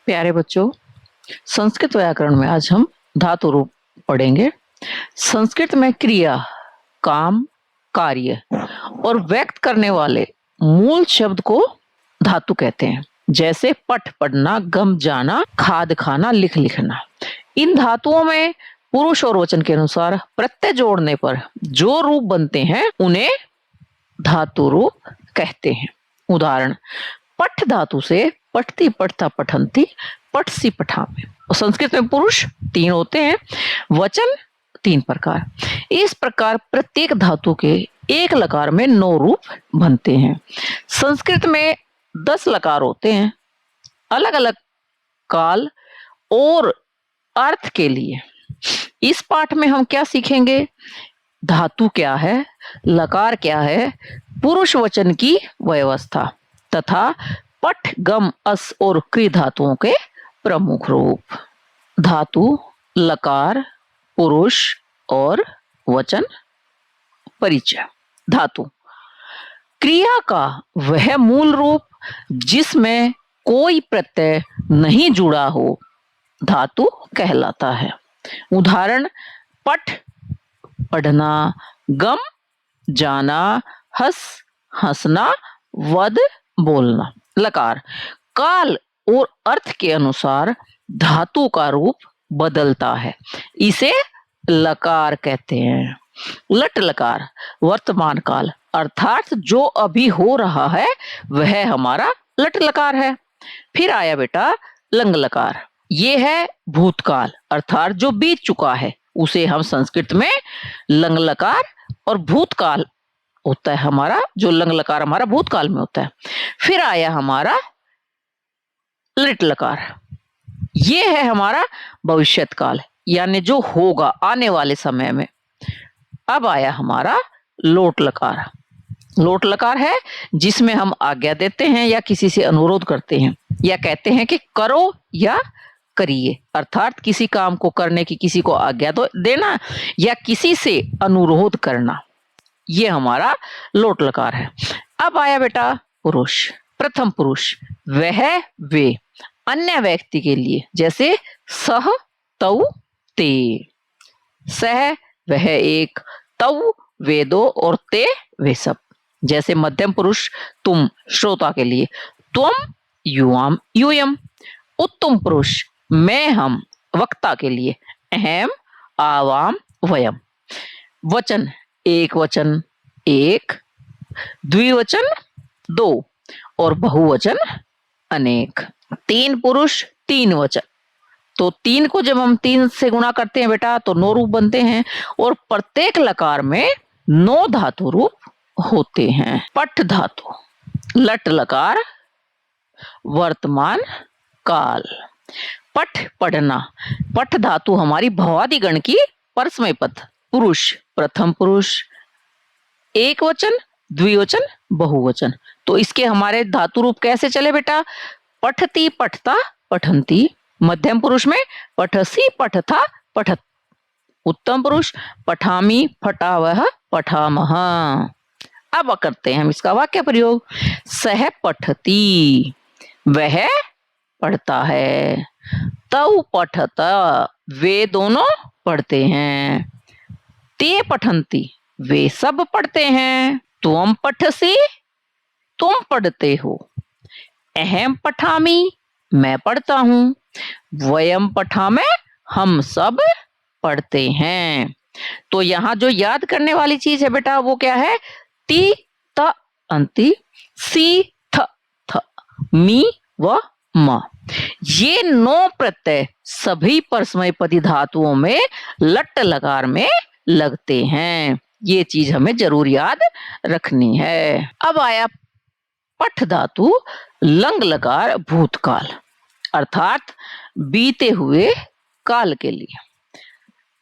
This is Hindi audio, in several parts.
प्यारे बच्चों, संस्कृत व्याकरण में आज हम धातु रूप पढ़ेंगे। संस्कृत में क्रिया, काम, कार्य और व्यक्त करने वाले मूल शब्द को धातु कहते हैं। जैसे पठ पढ़ना, गम जाना, खाद खाना, लिख लिखना। इन धातुओं में पुरुष और वचन के अनुसार प्रत्यय जोड़ने पर जो रूप बनते हैं उन्हें धातु रूप कहते हैं। उदाहरण, पठ धातु से पठती, पठता, पठंती, पठसी, पठामे। संस्कृत में पुरुष 3 होते हैं, वचन 3 प्रकार। इस प्रकार प्रत्येक धातु के एक लकार में 9 रूप बनते हैं। संस्कृत में 10 लकार होते हैं, अलग अलग काल और अर्थ के लिए। इस पाठ में हम क्या सीखेंगे? धातु क्या है, लकार क्या है, पुरुष वचन की व्यवस्था तथा पठ, गम, अस और क्रि धातुओं के प्रमुख रूप। धातु, लकार, पुरुष और वचन। परिचय। धातु क्रिया का वह मूल रूप जिसमें कोई प्रत्यय नहीं जुड़ा हो, धातु कहलाता है। उदाहरण, पठ पढ़ना, गम जाना, हस हंसना, वद बोलना। लकार काल और अर्थ के अनुसार धातु का रूप बदलता है, इसे लकार कहते हैं। लट लकार वर्तमान काल अर्थात जो अभी हो रहा है वह हमारा लट लकार है। फिर आया बेटा लंग लकार, ये है भूतकाल अर्थात जो बीत चुका है, उसे हम संस्कृत में लंग लकार और भूतकाल होता है हमारा, जो लंग लकार हमारा भूतकाल में होता है। फिर आया हमारा लिट लकार, ये है हमारा भविष्यत काल यानी जो होगा आने वाले समय में। अब आया हमारा लोट लकार। लोट लकार है जिसमें हम आज्ञा देते हैं या किसी से अनुरोध करते हैं या कहते हैं कि करो या करिए, अर्थात किसी काम को करने की किसी को आज्ञा तो देना या किसी से अनुरोध करना, ये हमारा लोट लकार है। अब आया बेटा पुरुष। प्रथम पुरुष वह वे अन्य व्यक्ति के लिए, जैसे सह, तौ, ते। सह वह एक, तौ वे 2 और ते वे सब। जैसे मध्यम पुरुष तुम श्रोता के लिए, त्वम युवाम यूयम। उत्तम पुरुष मैं हम वक्ता के लिए, अहम आवाम वयम। वचन एक वचन 1, द्विवचन 2 और बहुवचन अनेक। 3 पुरुष 3 वचन, तो 3 को जब हम 3 से गुणा करते हैं बेटा तो 9 रूप बनते हैं और प्रत्येक लकार में 9 धातु रूप होते हैं। पठ धातु, लट लकार वर्तमान काल। पठ पढ़ना, पठ धातु हमारी भवादि गण की परस्मै पद। पुरुष प्रथम पुरुष, एक वचन, द्विवचन, बहुवचन। तो इसके हमारे धातु रूप कैसे चले बेटा? पठती, पठता, पठंती। मध्यम पुरुष में पठसी, पठथा, पठत। उत्तम पुरुष पठामी, पठावह, पठामह। अब करते हैं हम इसका वाक्य प्रयोग। सह पठती, वह पढ़ता है। तौ पठता, वे दोनों पढ़ते हैं। ते पठंती, वे सब पढ़ते हैं। त्वम पठसी, तुम पढ़ते हो। अहम पठामी, मैं पढ़ता हूं। वयम पठामे, हम सब पढ़ते हैं। तो यहां जो याद करने वाली चीज है बेटा वो क्या है? ती त अंति, सी थ थ, मी व म। ये 9 प्रत्यय सभी परस्मैपदी धातुओं में लट लकार में लगते हैं। ये चीज हमें जरूर याद रखनी है। अब आया पठ धातु लंग लकार भूतकाल अर्थात बीते हुए काल के लिए।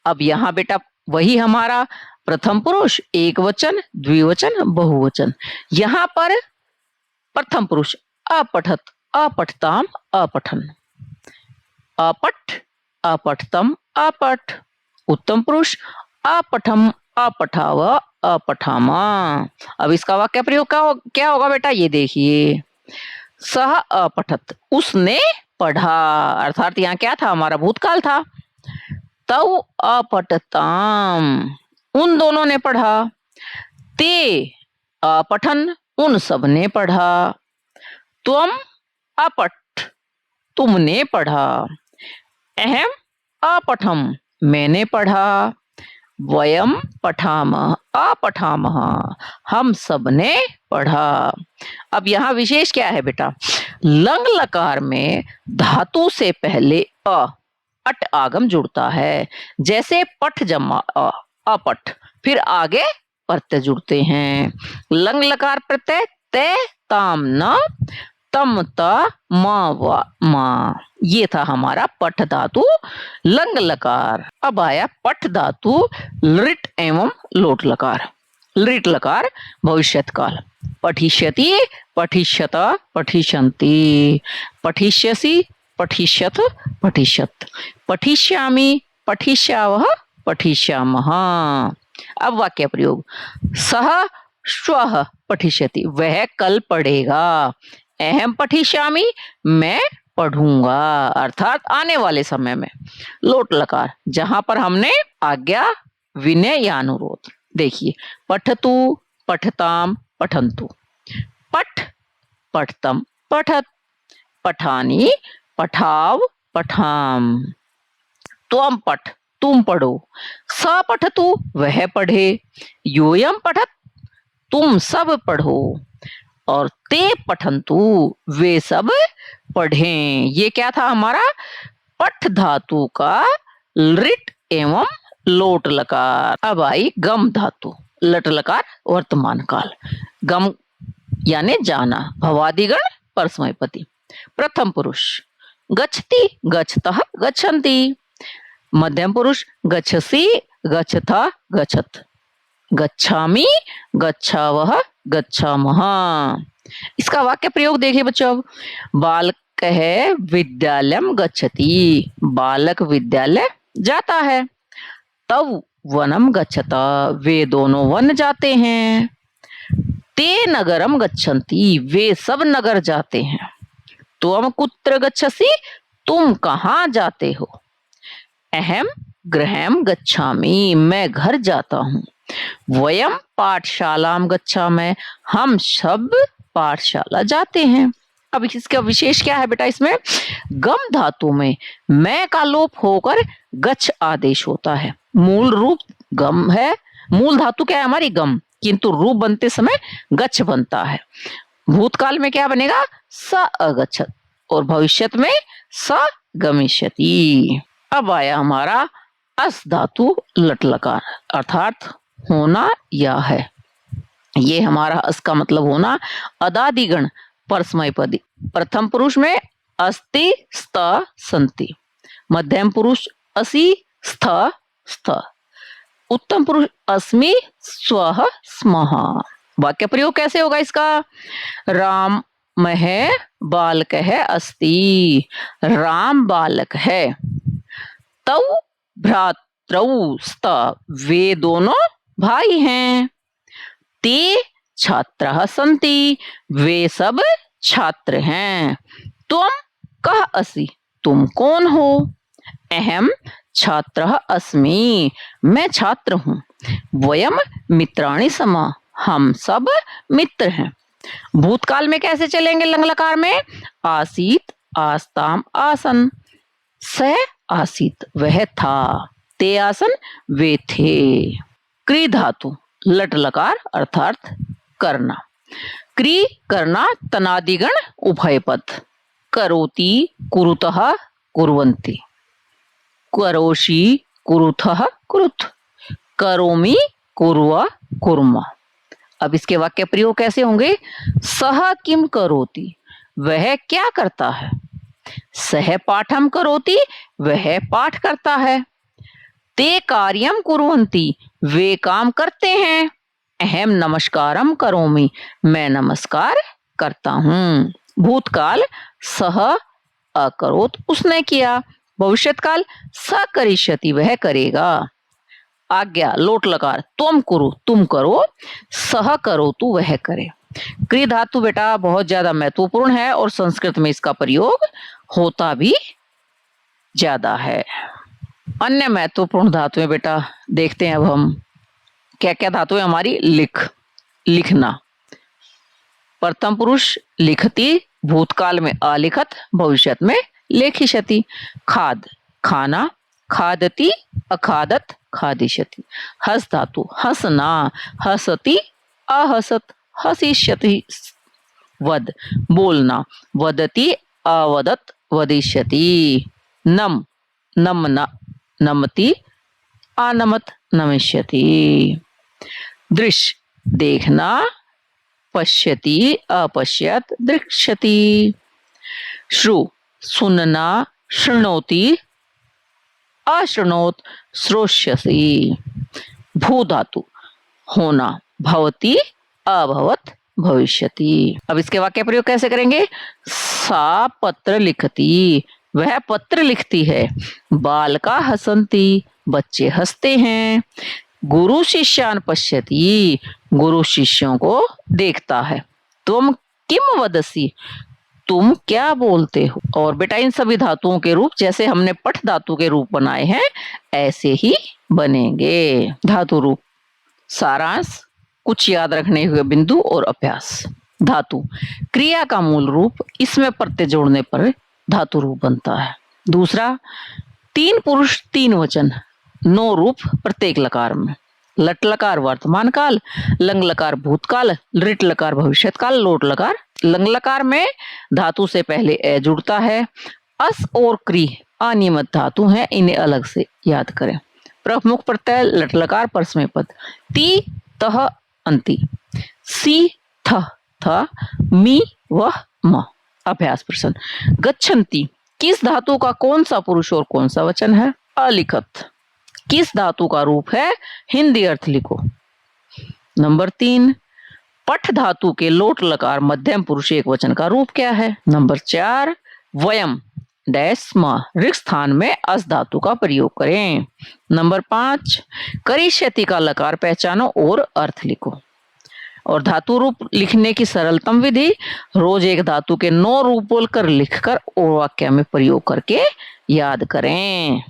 अब यहां बेटा वही हमारा प्रथम पुरुष एक वचन, द्विवचन, बहुवचन। यहां पर प्रथम पुरुष अपठत, अपठताम, अपठन। अपठ, अपठतम, अपठ। उत्तम पुरुष अपठम, अपठाव, अपठामा। अब इसका वाक्य प्रयोग क्या होगा बेटा? ये देखिए, सह अपठत, उसने पढ़ा, अर्थात यहाँ क्या था, हमारा भूतकाल था। तौ अपठताम, उन दोनों ने पढ़ा। ते अपठन, उन सब ने पढ़ा। त्वम अपठ, तुमने पढ़ा। अहम अपठम, मैंने पढ़ा। वयम पठामः अपठामः, हम सब ने पढ़ा। अब यहाँ विशेष क्या है बेटा, लंग लकार में धातु से पहले अट आगम जुड़ता है। जैसे पठ जमा अपठ, फिर आगे प्रत्यय जुड़ते हैं। लंग लकार प्रत्यय ते ताम न तम त मा, ये था हमारा पठ धातु लंग लकार। अब आया पठ धातु लृट एवं लोट लकार। लृट लकार भविष्यत काल, पठिष्यति, पठिष्यत, पठिष्यन्ति, पठिष्यसि, पठिष्यत, पठिष्यत, पठिष्यामि, पठिष्यावः, पठिष्यामः। अब वाक्य प्रयोग, सः श्वः पठिष्यति, वह कल पढ़ेगा। अहम पठिष्यामि, मैं पढ़ूंगा, अर्थात आने वाले समय में। लोट लकार, जहां पर हमने आज्ञा, विनय या अनुरोध। देखिए, पठतु, पठताम, पठन्तु। पठ, पठतम, पठत, पठानि, पठाव, पठाम। त्वम पठ, तुम पढ़ो। स पठतु, वह पढ़े। योयम पठत, तुम सब पढ़ो। और ते पठन्तु, वे सब पढ़ें। ये क्या था हमारा, पठ धातु का लृट एवं लोट लकार। अब आई गम धातु, लट लकार वर्तमान काल। गम यानी जाना, भवादिगण परस्मैपदी। प्रथम पुरुष, गच्छति, गच्छतः, गच्छन्ति। मध्यम पुरुष, गच्छसि, गच्छथ, गच्छत। गच्छामि, गच्छावः, गच्छामः। इसका वाक्य प्रयोग देखिए बच्चों। बालक है विद्यालयम गच्छति, बालक विद्यालय जाता है। तव वनम गच्छता, वे दोनों वन जाते हैं। ते नगरम गच्छन्ति, वे सब नगर जाते हैं। त्वम कुत्र गच्छसि, तुम कहाँ जाते हो। अहम गृहम गच्छामि, मैं घर जाता हूँ। वयम पाठशालाम गच्छामः, हम सब पाठशाला जाते हैं। अब इसका विशेष क्या है बेटा, इसमें गम धातु में मैं का लोप होकर गच्छ आदेश होता है। मूल रूप गम है, मूल धातु क्या है हमारी गम, किंतु रूप बनते समय गच्छ बनता है। भूतकाल में क्या बनेगा, स अगच्छत, और भविष्यत में स गमिष्यति। अब आया हमारा अस धातु लट लकार, अर्थात होना या है। ये हमारा अस का मतलब होना। अदादिगण परस्मैपदी। प्रथम पुरुष में अस्ति, स्त, सन्ति। मध्यम पुरुष असि, स्थ, स्थ। उत्तम पुरुष अस्मि, स्वः, स्मः। वाक्य प्रयोग कैसे होगा इसका, राम है, बालक है, अस्ति, राम बालक है। तौ भ्रातृ स्त, वे दोनों भाई हैं। ते छात्रः सन्ति, वे सब छात्र हैं। तुम कः असि, तुम कौन हो। अहम छात्रः अस्मि, मैं छात्र हूँ। वयम मित्राणि समः, हम सब मित्र हैं। भूतकाल में कैसे चलेंगे लंग लकार में, आसीत, आस्ताम, आसन। स आसीत, वह था। ते आसन, वे थे। क्री धातु लट लकार अर्थात करना। क्री करना, तनादिगण उभय पद। करोति, कुरुतः, कुर्वन्ति। करोषि, कुरुथः, कुरुथ। करोमि, कुर्व, कुर्म। अब इसके वाक्य प्रयोग कैसे होंगे, सह किम करोति, वह क्या करता है। सह पाठम करोति, वह पाठ करता है। ते कार्यम कुर्वन्ति, वे काम करते हैं। अहम नमस्कारम करोमि, मैं नमस्कार करता हूँ। भूतकाल सह अकरोत, उसने किया। भविष्यत्काल स करिष्यति, वह करेगा। आज्ञा लोट लकार, त्वम कुरु, तुम करो। सह करो, तू वह करे। क्री धातु बेटा बहुत ज्यादा महत्वपूर्ण है और संस्कृत में इसका प्रयोग होता भी ज्यादा है। अन्य महत्वपूर्ण धातुएं बेटा देखते हैं अब हम क्या क्या धातुएं हमारी। लिखना, प्रथम पुरुष लिखती, भूतकाल में अलिखत, भविष्य में लेखिष्यति। खाद, खाना, खादति, अखादत, खादिष्यति। हस धातु, हसना, हसति, अहसत, हसिष्यति। वद, बोलना, वदति, अवदत, वदिष्यति। नम, नमना, नमति, अनमत, नमिष्यति। दृश्य, देखना, पश्यति, अपश्यत, दृक्ष्यति। श्रु, सुनना, शृणोति, अशृणोत, श्रोष्यसि। भू धातु, होना, भवति, अभवत, भविष्यति। अब इसके वाक्य प्रयोग कैसे करेंगे। सा पत्र लिखती, वह पत्र लिखती है। बालका हसन्ति, बच्चे हंसते हैं। गुरु शिष्यान पश्यति, गुरु शिष्यों को देखता है। तुम किम वदसी, तुम क्या बोलते हो। और बेटा इन सभी धातुओं के रूप जैसे हमने पठ धातु के रूप बनाए हैं ऐसे ही बनेंगे। धातु रूप सारांश, कुछ याद रखने हुए बिंदु और अभ्यास। धातु, क्रिया का मूल रूप, इसमें प्रत्यय जोड़ने पर धातु रूप बनता है। दूसरा, तीन पुरुष तीन वचन, 9 रूप प्रत्येक लकार में। लट लकार वर्तमान काल, लंग लकार भूतकाल, लिट लकार भविष्यत काल, लोट लकार। लंग लकार में धातु से पहले ए जुड़ता है। अस और क्री अनियमित धातु हैं, इन्हें अलग से याद करें। प्रमुख प्रत्यय लट लकार परस्मै पद। ती, तह, अंति। सी, थ, मी, वह, म। अभ्यास प्रश्न, गच्छन्ति किस धातु का कौन सा पुरुष और कौन सा वचन है। अलिखत किस धातु का रूप है, हिंदी अर्थ लिखो। नंबर 3, पठ धातु के लोट लकार मध्यम पुरुष एक वचन का रूप क्या है। नंबर 4, वयम डैश स्म ऋक स्थान में अस धातु का प्रयोग करें। नंबर 5, करिष्यति का लकार पहचानो और अर्थ लिखो। और धातु रूप लिखने की सरलतम विधि, रोज एक धातु के 9 रूप बोलकर लिखकर और वाक्य में प्रयोग करके याद करें।